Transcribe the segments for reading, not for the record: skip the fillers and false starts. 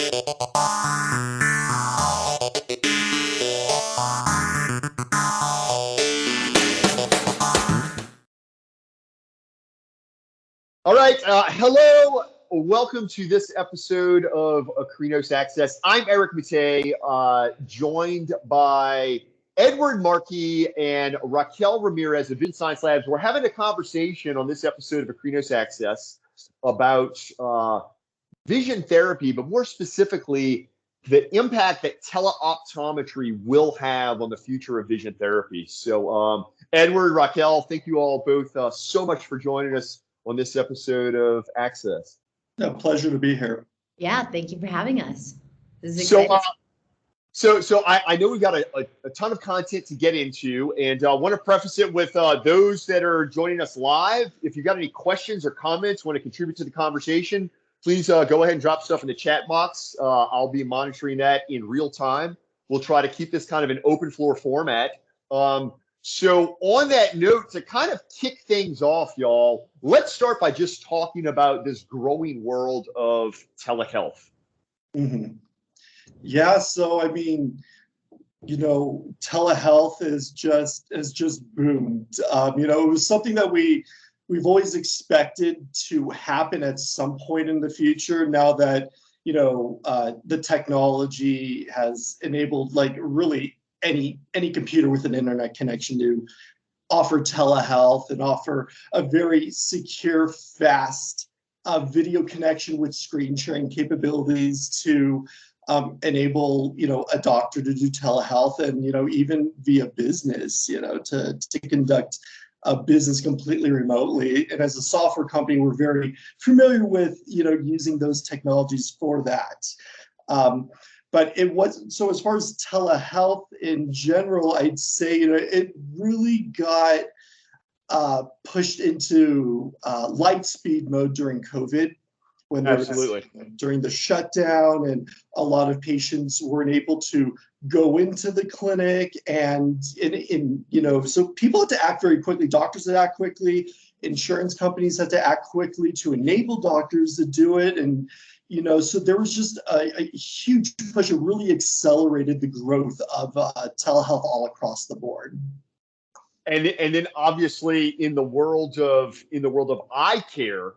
All right. Hello. Welcome to this episode of Akrinos Access. I'm Erich Mattei, joined by Edward Marques and Raquel Ramirez of Vision Science Labs. We're having a conversation on this episode of Akrinos Access about vision therapy, but more specifically, the impact that tele-optometry will have on the future of vision therapy. So, Edward, Raquel, thank you all both so much for joining us on this episode of Access. A pleasure to be here. Yeah, thank you for having us. This is exciting. So I know we've got a ton of content to get into, and I want to preface it with those that are joining us live. If you've got any questions or comments, want to contribute to the conversation, please go ahead and drop stuff in the chat box. I'll be monitoring that in real time. We'll try to keep this kind of an open floor format. So on that note, to kind of kick things off, y'all, let's start by just talking about this growing world of telehealth. Mm-hmm. Yeah, so I mean, telehealth is just boomed. It was something that we've always expected to happen at some point in the future. Now that the technology has enabled really any computer with an internet connection to offer telehealth and offer a very secure, fast video connection with screen sharing capabilities to enable a doctor to do telehealth and even via business to conduct a business completely remotely. And as a software company, we're very familiar with using those technologies for that. But it wasn't, so as far as telehealth in general, I'd say, it really got pushed into light speed mode during COVID, when there Absolutely. During the shutdown, and a lot of patients weren't able to go into the clinic, and so people had to act very quickly. Doctors had to act quickly. Insurance companies had to act quickly to enable doctors to do it, and so there was just a huge push. It really accelerated the growth of telehealth all across the board. And then obviously in the world of eye care,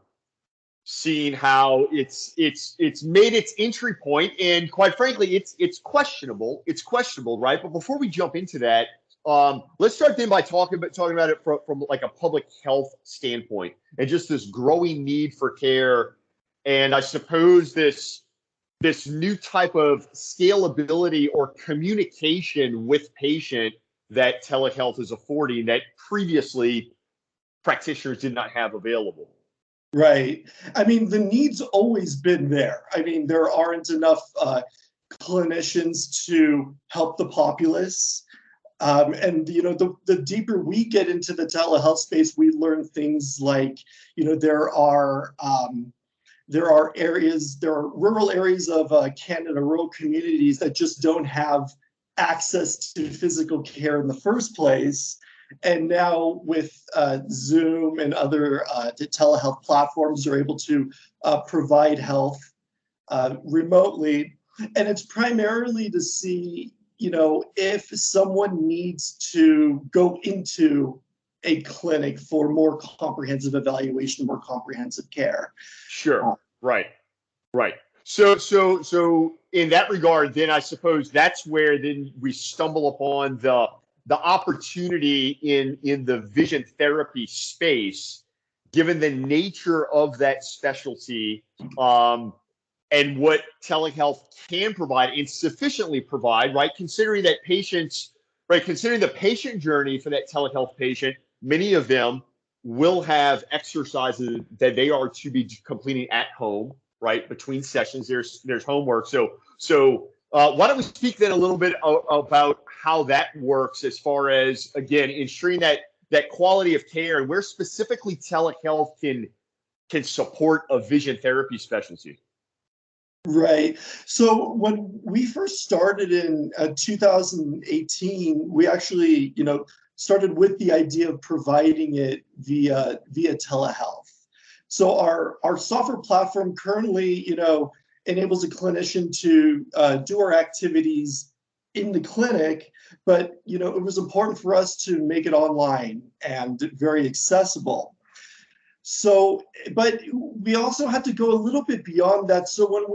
seeing how it's made its entry point, and quite frankly, it's questionable. It's questionable, right? But before we jump into that, let's start then by talking about it from like a public health standpoint, and just this growing need for care. And I suppose this new type of scalability or communication with patient that telehealth is affording that previously practitioners did not have available. Right. I mean, the need's always been there. I mean, there aren't enough clinicians to help the populace. And the deeper we get into the telehealth space, we learn things like, there are rural areas of Canada, rural communities that just don't have access to physical care in the first place. And now with Zoom and other telehealth platforms, they're able to provide health remotely. And it's primarily to see, if someone needs to go into a clinic for more comprehensive evaluation, more comprehensive care. Sure. Right. So in that regard, then I suppose that's where then we stumble upon the opportunity in the vision therapy space, given the nature of that specialty, and what telehealth can provide and sufficiently provide, right? Considering the patient journey for that telehealth patient, many of them will have exercises that they are to be completing at home, right? Between sessions, there's homework. So why don't we speak then a little bit about how that works as far as, again, ensuring that quality of care, and where specifically telehealth can support a vision therapy specialty. Right. So when we first started in 2018, we actually, started with the idea of providing it via telehealth. So our software platform currently, enables a clinician to do our activities in the clinic, but it was important for us to make it online and very accessible. So, but we also had to go a little bit beyond that. So when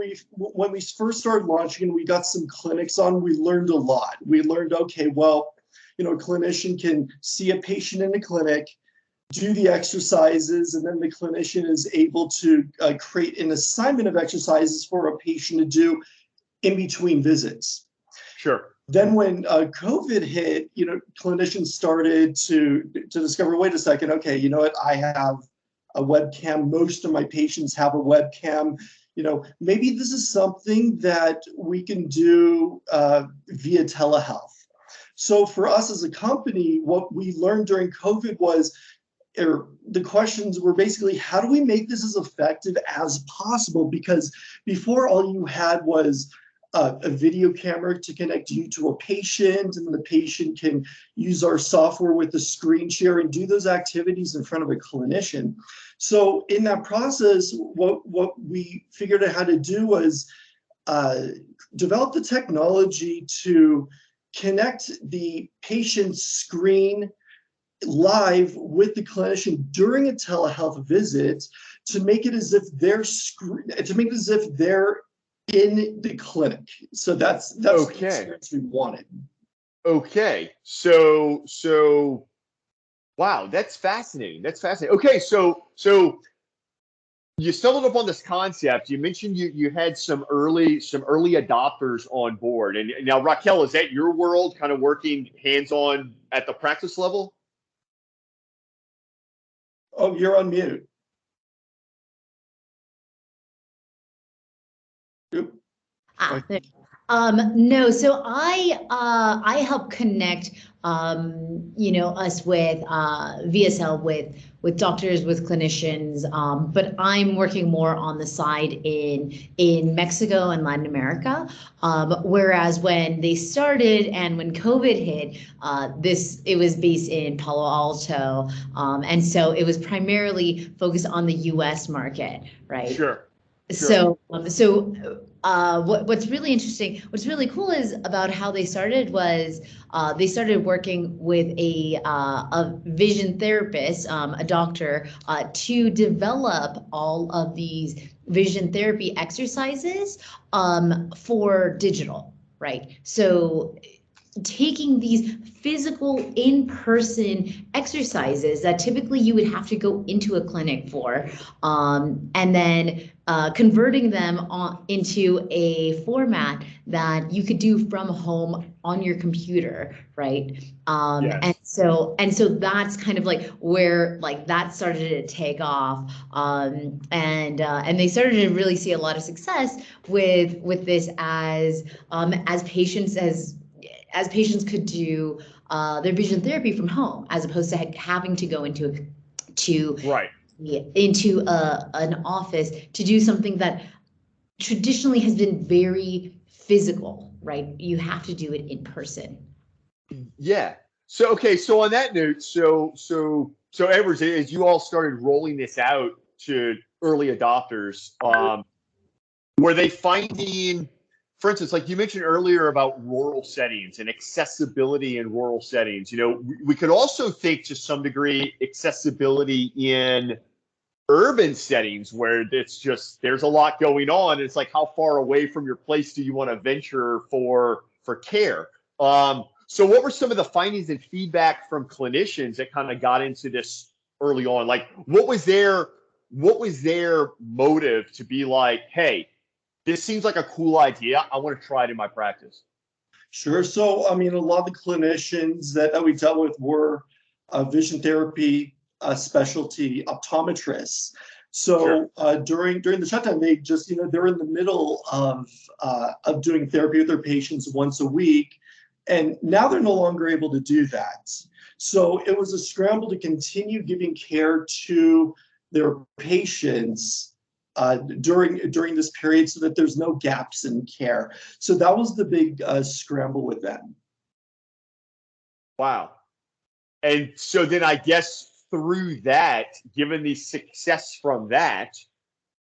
we first started launching and we got some clinics on, we learned a lot. We learned, okay, well, a clinician can see a patient in a clinic, do the exercises, and then the clinician is able to create an assignment of exercises for a patient to do in between visits. Sure. Then when COVID hit, clinicians started to discover, wait a second, okay, you know what, I have a webcam. Most of my patients have a webcam. Maybe this is something that we can do via telehealth. So for us as a company, what we learned during COVID was, the questions were basically, how do we make this as effective as possible? Because before, all you had was a video camera to connect you to a patient, and the patient can use our software with the screen share and do those activities in front of a clinician. So in that process, what we figured out how to do was develop the technology to connect the patient's screen live with the clinician during a telehealth visit to make it as if they're in the clinic. So that's Okay. the experience we wanted. Okay. So wow, that's fascinating. Okay, so you stumbled upon this concept. You mentioned you had some early adopters on board. And now, Raquel, is that your world, kind of working hands-on at the practice level? Oh, you're on mute. Oop. No, so I help connect us with VSL with doctors, with clinicians, but I'm working more on the side in Mexico and Latin America. Whereas when they started and when COVID hit, it was based in Palo Alto, and so it was primarily focused on the U.S. market, right? Sure. So what's really interesting, what's really cool is about how they started was they started working with a vision therapist, a doctor, to develop all of these vision therapy exercises for digital, right? So taking these physical in-person exercises that typically you would have to go into a clinic for, and then converting them into a format that you could do from home on your computer, right? Yes. And so that's kind of like where that started to take off, and they started to really see a lot of success with this as patients could do their vision therapy from home, as opposed to having to go into an office to do something that traditionally has been very physical, right? You have to do it in person. Yeah. So okay. So on that note, so Edwards, as you all started rolling this out to early adopters, were they finding, for instance, like you mentioned earlier about rural settings and accessibility in rural settings, we could also think to some degree accessibility in urban settings where there's a lot going on. It's like, how far away from your place do you want to venture for care? So what were some of the findings and feedback from clinicians that kind of got into this early on? Like, what was their motive to be like, hey, this seems like a cool idea, I want to try it in my practice? Sure. So, I mean, a lot of the clinicians that we dealt with were vision therapy specialty optometrists. So during the shutdown, they just, they're in the middle of doing therapy with their patients once a week, and now they're no longer able to do that. So it was a scramble to continue giving care to their patients during this period, so that there's no gaps in care. So that was the big scramble with them. Wow. And so then I guess through that, given the success from that,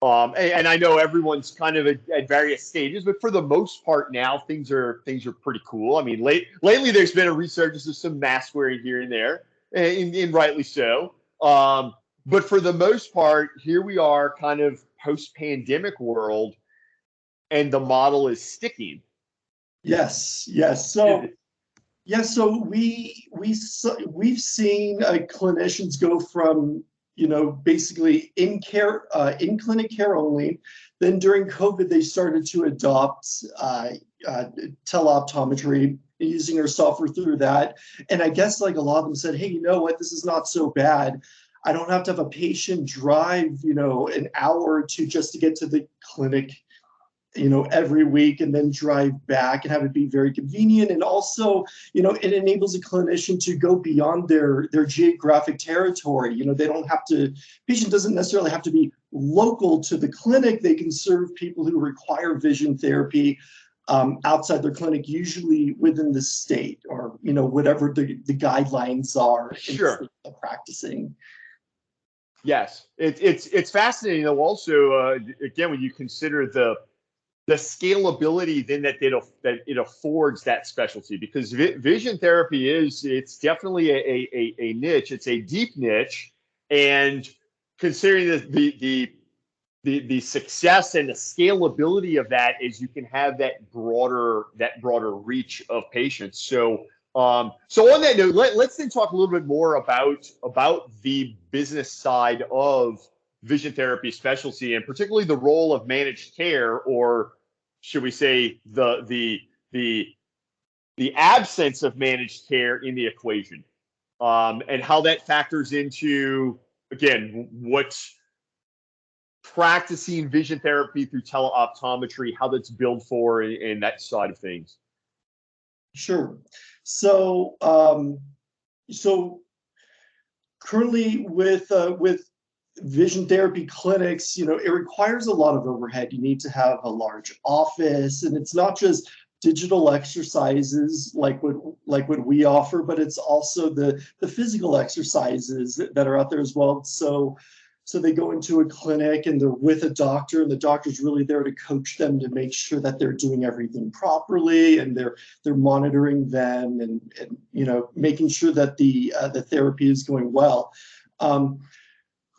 And I know everyone's kind of at various stages, but for the most part now things are pretty cool. I mean, lately there's been a resurgence of some mask wearing here and there, and rightly so. But for the most part, here we are, kind of post-pandemic world, and the model is sticking. Yes, yes. So yeah, so we've seen clinicians go from, you know, basically in care, in clinic care only. Then during COVID, they started to adopt teleoptometry, using our software through that. And I guess like a lot of them said, hey, you know what, this is not so bad. I don't have to have a patient drive, you know, an hour or two just to get to the clinic, you know, every week, and then drive back, and have it be very convenient. And also, you know, it enables a clinician to go beyond their geographic territory. You know, they don't have to, patient doesn't necessarily have to be local to the clinic. They can serve people who require vision therapy outside their clinic, usually within the state, or, you know, whatever the guidelines are. Sure. In practicing. Yes, it's fascinating though. Also, again, when you consider the scalability then that it affords that specialty, because vision therapy it's definitely a niche. It's a deep niche, and considering the success and the scalability of that is you can have that broader reach of patients. So so on that note, let's then talk a little bit more about the business side of vision therapy specialty, and particularly the role of managed care, or should we say the absence of managed care in the equation, and how that factors into, again, what's practicing vision therapy through teleoptometry, how that's billed for, and that side of things. Sure. So so currently with vision therapy clinics, you know, it requires a lot of overhead. You need to have a large office, and it's not just digital exercises like what we offer, but it's also the physical exercises that are out there as well. So they go into a clinic and they're with a doctor, and the doctor's really there to coach them to make sure that they're doing everything properly, and they're monitoring them, and you know, making sure that the therapy is going well.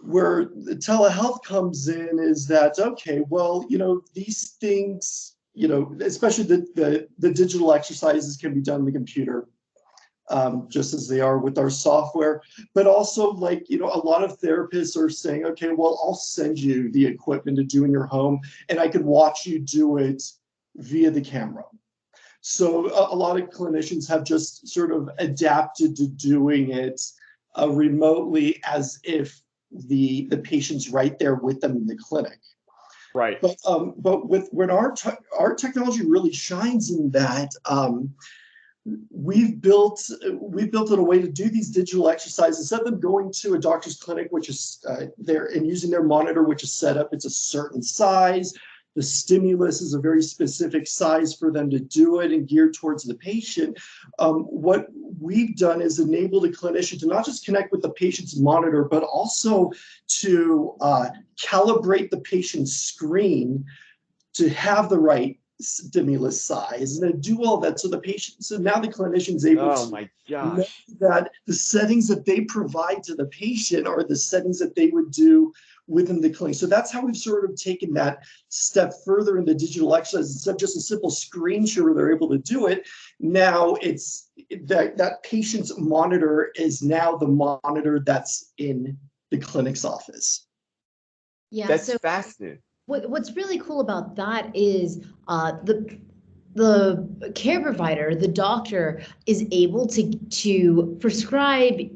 Where the telehealth comes in is that, okay, well, you know, these things, you know, especially the digital exercises can be done on the computer, just as they are with our software. But also, like, you know, a lot of therapists are saying, okay, well, I'll send you the equipment to do in your home, and I could watch you do it via the camera. So a lot of clinicians have just sort of adapted to doing it remotely, as if the patient's right there with them in the clinic. Right. But when our technology really shines in that, we've built in a way to do these digital exercises instead of them going to a doctor's clinic, which is there, and using their monitor, which is set up. It's a certain size. The stimulus is a very specific size for them to do it and geared towards the patient. What we've done is enabled a clinician to not just connect with the patient's monitor, but also to calibrate the patient's screen to have the right stimulus size, and then do all that. So the patient, so now the clinician's able to know that the settings that they provide to the patient are the settings that they would do within the clinic. So that's how we've sort of taken that step further in the digital exercise. Instead of just a simple screen share where they're able to do it, now it's that patient's monitor is now the monitor that's in the clinic's office. Yeah, that's so fascinating. What's really cool about that is the care provider, the doctor, is able to prescribe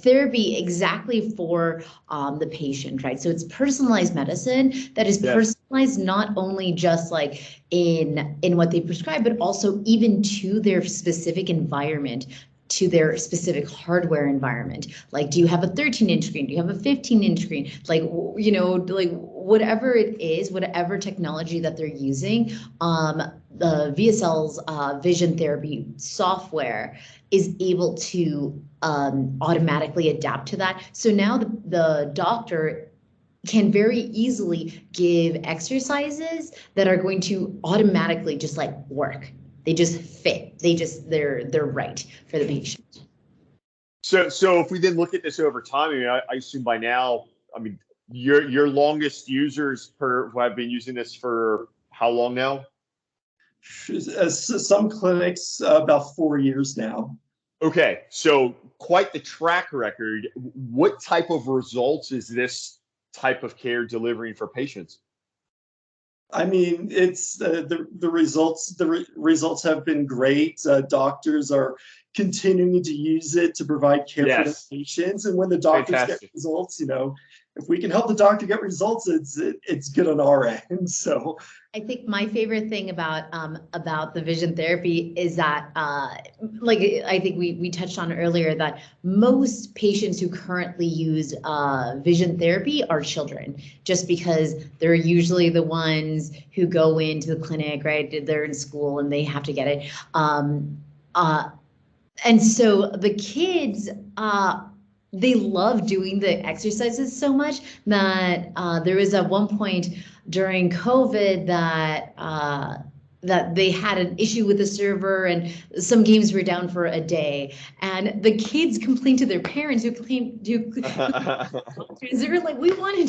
therapy exactly for the patient, right? So it's personalized medicine that is personalized not only just like in what they prescribe, but also even to their specific environment, to their specific hardware environment. Like, do you have a 13-inch screen? Do you have a 15-inch screen? Like, you know, like whatever it is, whatever technology that they're using, the VSL's vision therapy software is able to automatically adapt to that. So now the doctor can very easily give exercises that are going to automatically just like work. They just fit. They're right for the patient. So if we then look at this over time, I mean, I assume by now, I mean, your longest users who have been using this for how long now? Some clinics, about 4 years now. Okay, so quite the track record. What type of results is this type of care delivering for patients? I mean, it's the results. Results have been great. Doctors are continuing to use it to provide care for the patients, and when the doctors get results, if we can help the doctor get results, it's good on our end. So I think my favorite thing about the vision therapy is that, like I think we touched on earlier, that most patients who currently use vision therapy are children, just because they're usually the ones who go into the clinic, right? They're in school and they have to get it. And so the kids, they love doing the exercises so much that there was at one point during COVID that they had an issue with the server and some games were down for a day, and the kids complained to their parents who they were like, we want to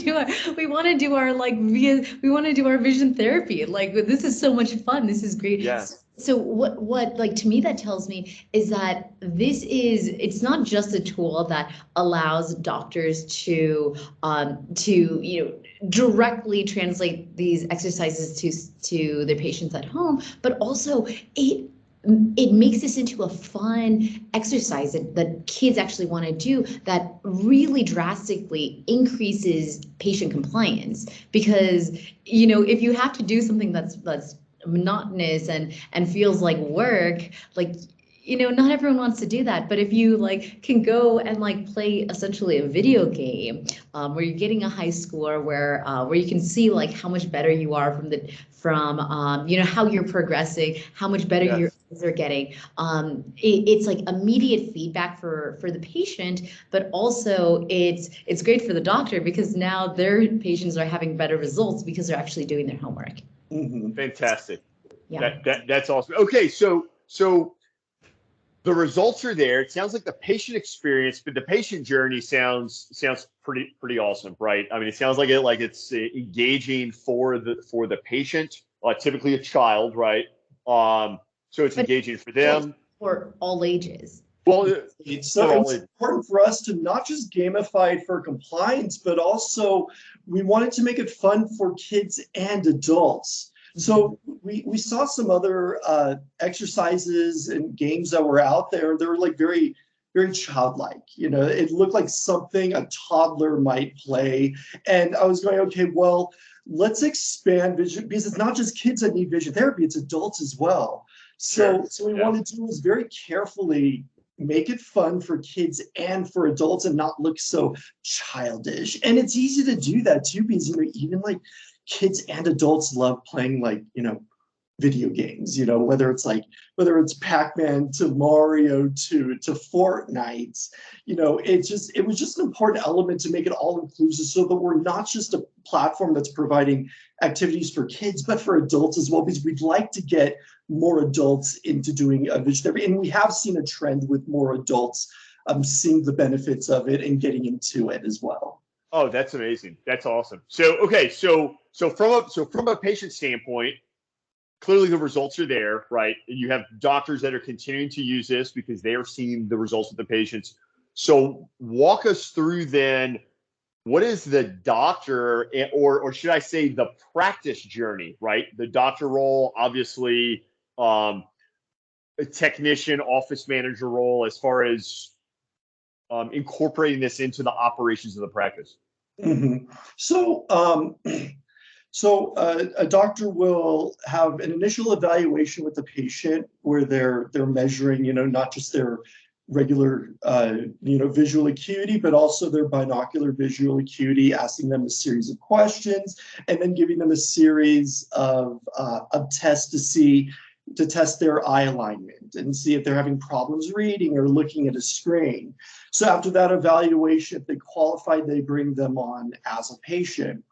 do our vision therapy. Like, this is so much fun. This is great. Yes. So what like, to me, that tells me is that it's not just a tool that allows doctors to directly translate these exercises to their patients at home, but also it makes this into a fun exercise that kids actually want to do, that really drastically increases patient compliance. Because if you have to do something that's monotonous and feels like work, like, not everyone wants to do that. But if you can go and play essentially a video game where you're getting a high score, where you can see how much better you are from how you're progressing, how much better your eyes are getting. It's immediate feedback for the patient, but also it's great for the doctor, because now their patients are having better results because they're actually doing their homework. Mm-hmm. Fantastic. Yeah. That's awesome. Okay, so the results are there. It sounds like the patient experience, but the patient journey sounds pretty awesome, right? I mean, it sounds like it's engaging for the patient, typically a child, right? So it's engaging for them. For all ages. Well, it's important for us to not just gamify it for compliance, but also we wanted to make it fun for kids and adults. So we saw some other exercises and games that were out there. They were very, very childlike. It looked like something a toddler might play. And I was going, okay, well, let's expand vision, because it's not just kids that need vision therapy, it's adults as well. So we wanted to do is very carefully make it fun for kids and for adults and not look so childish. And it's easy to do that too, because even kids and adults love playing video games, whether it's Pac-Man to Mario to Fortnite. It was just an important element to make it all inclusive, so that we're not just a platform that's providing activities for kids, but for adults as well, because we'd like to get more adults into doing vision therapy. And we have seen a trend with more adults seeing the benefits of it and getting into it as well. Oh, that's amazing. That's awesome. So, okay. So from a patient standpoint, clearly the results are there, right? And you have doctors that are continuing to use this because they are seeing the results of the patients. So walk us through then, what is the doctor, or should I say the practice journey, right? The doctor role, obviously, a technician, office manager role, as far as incorporating this into the operations of the practice. Mm-hmm. So a doctor will have an initial evaluation with the patient where they're measuring, not just their regular, visual acuity, but also their binocular visual acuity, asking them a series of questions, and then giving them a series of tests to see to test their eye alignment and see if they're having problems reading or looking at a screen. So after that evaluation, if they qualify, they bring them on as a patient.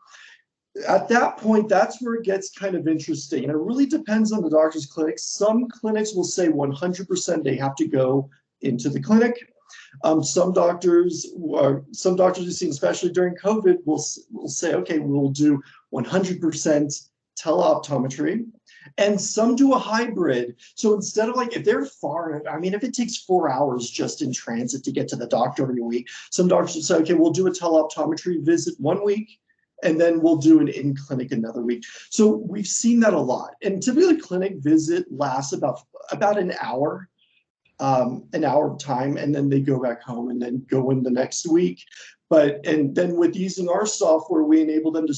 At that point, that's where it gets kind of interesting. And it really depends on the doctor's clinic. Some clinics will say 100% they have to go into the clinic. Some doctors we've seen, especially during COVID, will say, okay, we'll do 100% tele-optometry. And some do a hybrid. So instead of like, if they're far, I mean, if it takes 4 hours just in transit to get to the doctor every week, some doctors will say, okay, we'll do a tele-optometry visit 1 week, and then we'll do an in-clinic another week. So we've seen that a lot. And typically, a clinic visit lasts about an hour of time, and then they go back home and then go in the next week. And then with using our software, we enable them to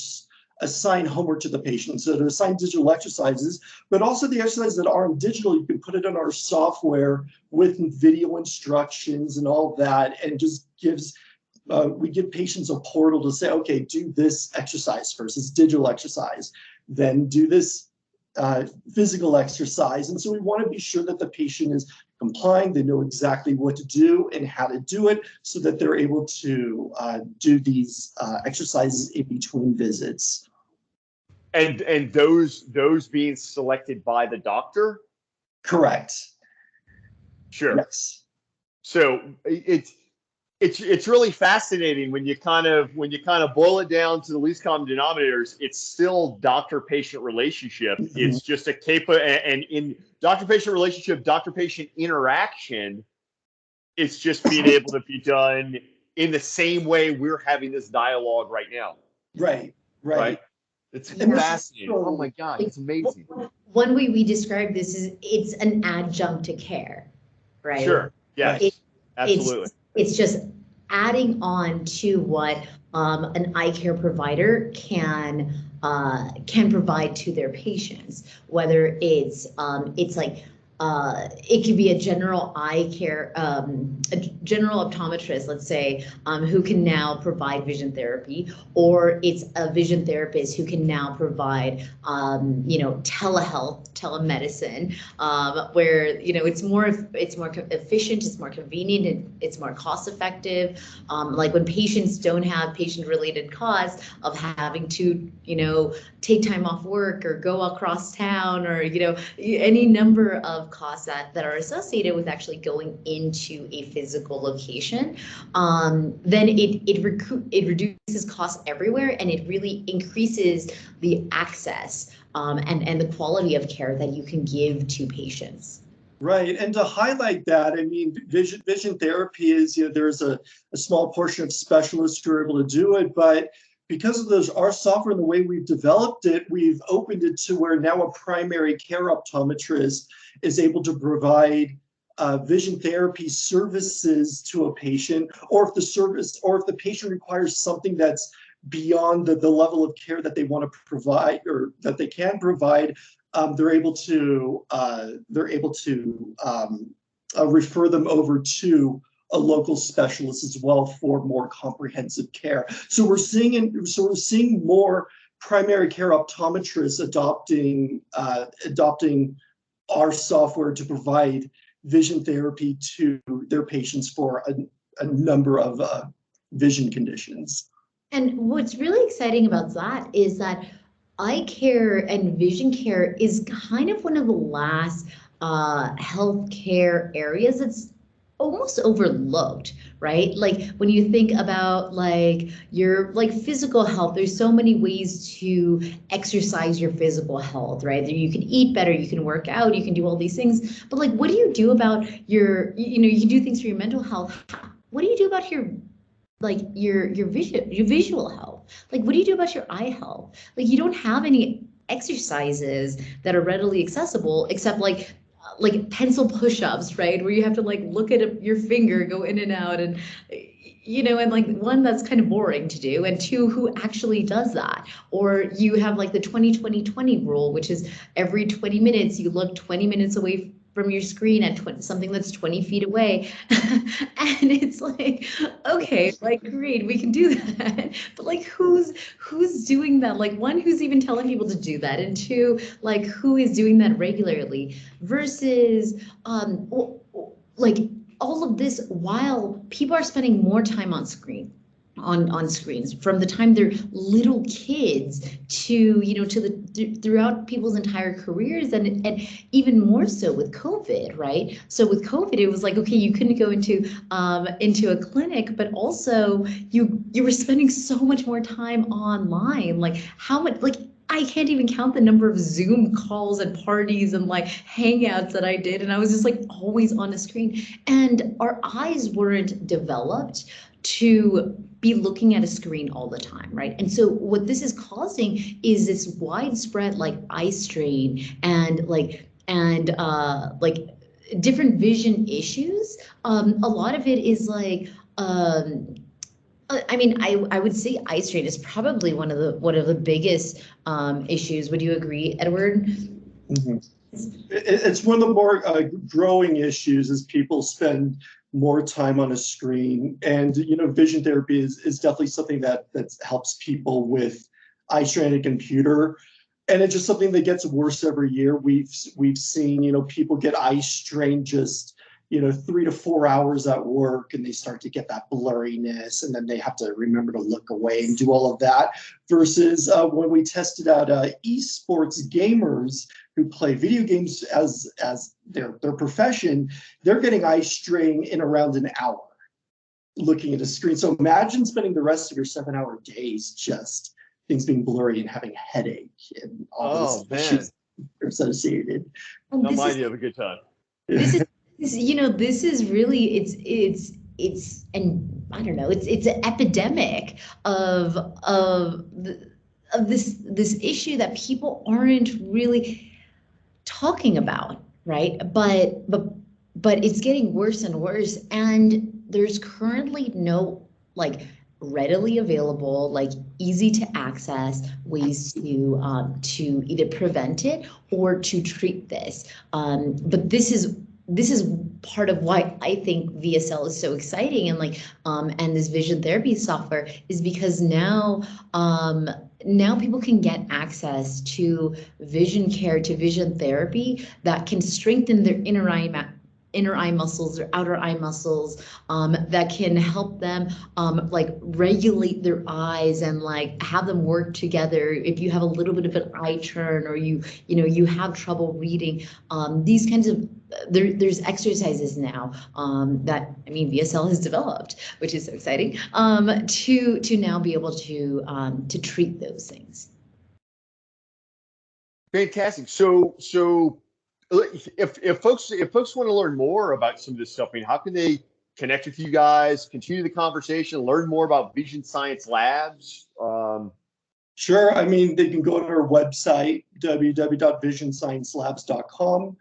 assign homework to the patient. So to assign digital exercises, but also the exercises that aren't digital, you can put it in our software with video instructions and all that, and just we give patients a portal to say, okay, do this exercise first, this digital exercise, then do this physical exercise. And so we want to be sure that the patient is complying, they know exactly what to do and how to do it, so that they're able to do these exercises in between visits. And those being selected by the doctor? Correct. Sure. Yes. So it's really fascinating when you kind of boil it down to the least common denominators. It's still doctor-patient relationship. Mm-hmm. It's just and in doctor-patient relationship, doctor-patient interaction, it's just being able to be done in the same way we're having this dialogue right now. Right. It's fascinating. Oh my God, it's amazing. One way we describe this is it's an adjunct to care, right? Sure. Yes. Absolutely. It's just adding on to what an eye care provider can provide to their patients, whether it's like it could be a general eye care, a general optometrist, let's say, who can now provide vision therapy, or it's a vision therapist who can now provide, telehealth, telemedicine, where it's more efficient, it's more convenient, it's more cost effective. Like when patients don't have patient-related costs of having to, take time off work or go across town, or any number of costs that are associated with actually going into a physical location, then it reduces costs everywhere, and it really increases the access and the quality of care that you can give to patients. Right, and to highlight that, I mean, vision therapy is, there's a small portion of specialists who are able to do it, but because of our software and the way we've developed it, we've opened it to where now a primary care optometrist is able to provide vision therapy services to a patient, or if the patient requires something that's beyond the level of care that they want to provide or that they can provide, they're able to refer them over to a local specialist as well for more comprehensive care. So we're seeing more primary care optometrists adopting our software to provide vision therapy to their patients for a number of vision conditions. And what's really exciting about that is that eye care and vision care is kind of one of the last healthcare areas that's almost overlooked, right? Like when you think about your physical health, there's so many ways to exercise your physical health, right? You can eat better, you can work out, you can do all these things. But what do you do about you can do things for your mental health. What do you do about your vision, your visual health? What do you do about your eye health? You don't have any exercises that are readily accessible except like pencil push-ups, right? Where you have to look at your finger, go in and out, and and one, that's kind of boring to do, and two, who actually does that? Or you have the 20-20-20 rule, which is every 20 minutes you look 20 minutes away from your screen at something that's 20 feet away. And it's like, okay, like great, we can do that. But like who's doing that? Like one, who's even telling people to do that? And two, like who is doing that regularly versus like all of this while people are spending more time on screens from the time they're little kids to throughout people's entire careers, and even more so with COVID, right? So with COVID, it was like, okay, you couldn't go into a clinic, but also you were spending so much more time online. Like how much, like I can't even count the number of Zoom calls and parties and like hangouts that I did, and I was just like always on a screen, and our eyes weren't developed to be looking at a screen all the time, right? And so what this is causing is this widespread like eye strain and like different vision issues. A lot of it is like I mean, I would say eye strain is probably one of the biggest issues. Would you agree, Edward? Mm-hmm. It's one of the more growing issues as people spend more time on a screen, and vision therapy is definitely something that helps people with eye strain and computer, and it's just something that gets worse every year. We've seen people get eye strain just 3 to 4 hours at work, and they start to get that blurriness, and then they have to remember to look away and do all of that. Versus when we tested out esports gamers who play video games as their profession, they're getting eye strain in around an hour looking at a screen. So imagine spending the rest of your 7-hour days just things being blurry and having a headache and all those issues associated. That might have a good time. This is really it's and I don't know, it's an epidemic of this issue that people aren't really talking about, right? But it's getting worse and worse, and there's currently no like readily available, like easy to access ways to either prevent it or to treat this. But this is part of why I think VSL is so exciting, and and this vision therapy software is because now people can get access to vision care, to vision therapy that can strengthen their inner eye muscles or outer eye muscles, that can help them regulate their eyes and have them work together. If you have a little bit of an eye turn, or you have trouble reading, these kinds of there's exercises now that VSL has developed, which is so exciting, to now be able to treat those things. Fantastic. So if folks want to learn more about some of this stuff, how can they connect with you guys, continue the conversation, learn more about Vision Science Labs? Sure. They can go to our website, www.visionsciencelabs.com.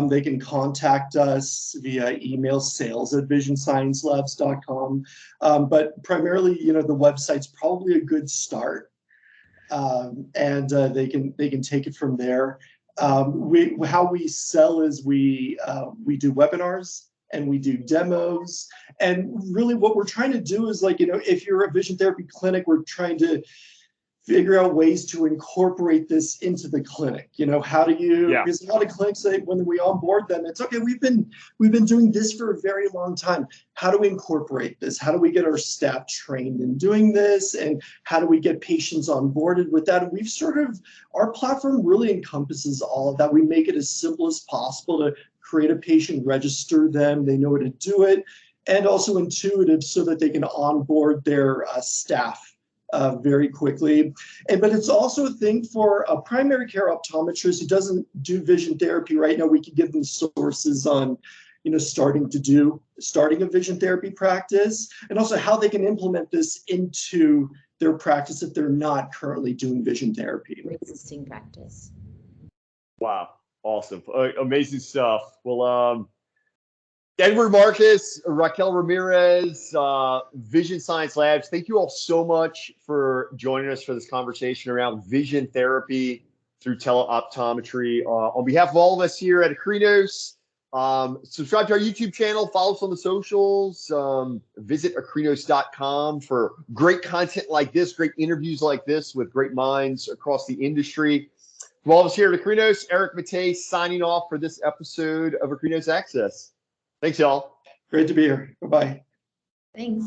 They can contact us via email, sales@visionsciencelabs.com. But primarily, the website's probably a good start, and they can take it from there. How we sell is we do webinars and we do demos, and really what we're trying to do is if you're a vision therapy clinic, we're trying to figure out ways to incorporate this into the clinic. How do you? Yeah. Because a lot of clinics say when we onboard them, it's okay. We've been doing this for a very long time. How do we incorporate this? How do we get our staff trained in doing this? And how do we get patients onboarded with that? And we've our platform really encompasses all of that. We make it as simple as possible to create a patient, register them, they know how to do it, and also intuitive so that they can onboard their staff very quickly. But it's also a thing for a primary care optometrist who doesn't do vision therapy right now. We can give them sources on, starting a vision therapy practice, and also how they can implement this into their practice if they're not currently doing vision therapy. Existing practice. Wow. Awesome. Amazing stuff. Well, Edward, Marques, Raquel Ramirez, Vision Science Labs, thank you all so much for joining us for this conversation around vision therapy through tele-optometry. On behalf of all of us here at Akrinos, Subscribe to our YouTube channel, follow us on the socials, visit akrinos.com for great content like this, great interviews like this with great minds across the industry. From all of us here at Akrinos, Erich Mattei signing off for this episode of Akrinos Access. Thanks, y'all. Great to be here. Bye-bye. Thanks.